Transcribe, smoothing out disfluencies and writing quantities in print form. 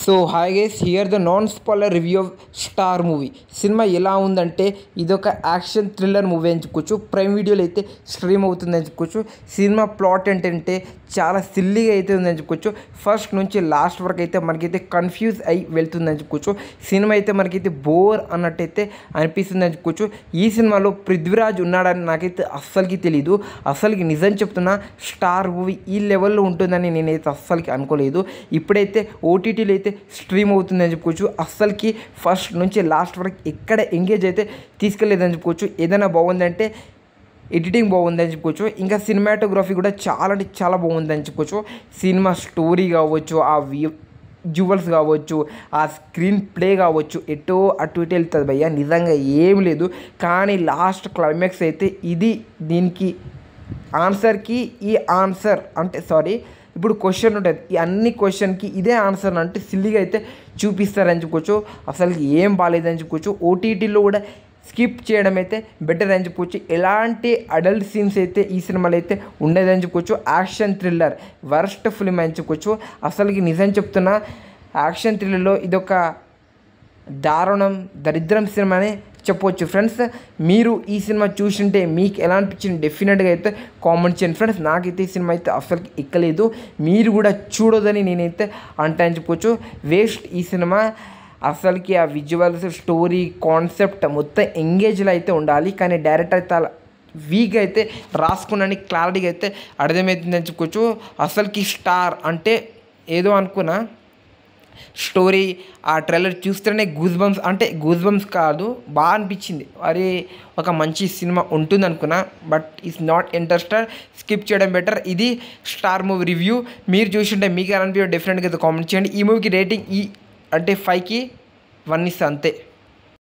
So hi guys, here the non spoiler review of star movie. Cinema ఎలా ఉందంటే ఇదొక action thriller movie అని చెప్పుకోవచ్చు. ప్రైమ్ వీడియోలో అయితే స్ట్రీమ్ అవుతుందని చెప్పుకోవచ్చు. సినిమా ప్లాట్ ఏంటంటే చాలా సిల్లీగా అయితే ఉందని చెప్పుకోవచ్చు. ఫస్ట్ నుంచి లాస్ట్ వరకు అయితే మనకైతే కన్ఫ్యూజ్ అయి వెళ్తుందని చెప్పుకోవచ్చు. సినిమా అయితే మనకైతే బోర్ అన్నట్టయితే అనిపిస్తుందని చెప్పుకోవచ్చు. ఈ సినిమాలో పృథ్వీరాజ్ ఉన్నాడని నాకైతే అస్సలకి తెలీదు. అస్సలకి నిజం చెప్తున్నా, స్టార్ మూవీ ఈ లెవెల్లో ఉంటుందని నేనైతే అస్సలకి అనుకోలేదు. ఇప్పుడైతే ఓటీటీలో అయితే స్ట్రీమ్ అవుతుందని చెప్పుకోవచ్చు. అస్సలకి ఫస్ట్ నుంచి లాస్ట్ వరకు ఎక్కడ ఎంగేజ్ అయితే తీసుకెళ్ళలేదని చెప్పుకోవచ్చు. ఏదైనా బాగుందంటే ఎడిటింగ్ బాగుందని చెప్పుకోవచ్చు. ఇంకా సినిమాటోగ్రఫీ కూడా చాలా అంటే చాలా బాగుందని చెప్పుకోవచ్చు. సినిమా స్టోరీ కావచ్చు, ఆ విజువల్స్ కావచ్చు, ఆ స్క్రీన్ ప్లే కావచ్చు, ఎటో అటు ఇటు వెళ్తుంది భయ్య, నిజంగా ఏం లేదు. కానీ లాస్ట్ క్లైమాక్స్ అయితే ఇది దీనికి ఆన్సర్కి ఈ ఆన్సర్ అంటే ఇప్పుడు క్వశ్చన్ ఉంటుంది, ఈ అన్ని క్వశ్చన్కి ఇదే ఆన్సర్ అంటే సిల్లీగా అయితే చూపిస్తారని చెప్పుకోవచ్చు. అసలు ఏం బాగాలేదని చెప్పుకోవచ్చు. ఓటీటీలో కూడా స్కిప్ చేయడం అయితే బెటర్ అని చెప్పుకోవచ్చు. ఎలాంటి అడల్ట్ సీన్స్ అయితే ఈ సినిమాలో అయితే ఉండేదని చెప్పుకోవచ్చు. యాక్షన్ థ్రిల్లర్ వర్స్ట్ ఫిల్మ్ అని చెప్పుకోవచ్చు. అసలుకి నిజం చెప్తున్నా, యాక్షన్ థ్రిల్లర్లో ఇదొక దారుణం దరిద్రం సినిమానే చెప్పవచ్చు. ఫ్రెండ్స్, మీరు ఈ సినిమా చూసింటే మీకు ఎలా అనిపించింది డెఫినెట్గా అయితే కామెంట్ చేయండి. ఫ్రెండ్స్, నాకైతే ఈ సినిమా అయితే అసలు ఎక్కలేదు. మీరు కూడా చూడొద్దని నేనైతే అంటాను చెప్పుకోవచ్చు. వేస్ట్ ఈ సినిమా. అసలుకి ఆ విజువల్స్, స్టోరీ, కాన్సెప్ట్ మొత్తం ఎంగేజ్లో అయితే ఉండాలి. కానీ డైరెక్టర్ అయితే అలా వీక్గా అయితే రాసుకున్నాని క్లారిటీగా అయితే అర్థమవుతుందని చెప్పుకోవచ్చు. అసలుకి స్టార్ అంటే ఏదో అనుకున్నా, స్టోరీ ఆ ట్రైలర్ చూస్తేనే గూస్ బంప్స్, అంటే గూస్ బంప్స్ కాదు, బాగా అనిపించింది. అరే ఒక మంచి సినిమా ఉంటుంది అనుకున్నా, but is not interested, skip చేయడం బెటర్. ఇది స్టార్ మూవీ రివ్యూ. మీరు చూసింటే మీకు ఎలా అనిపించో డెఫినెట్గా అయితే కామెంట్ చేయండి. ఈ మూవీకి రేటింగ్ అంటే 5కి 1 ఇస్తా అంతే.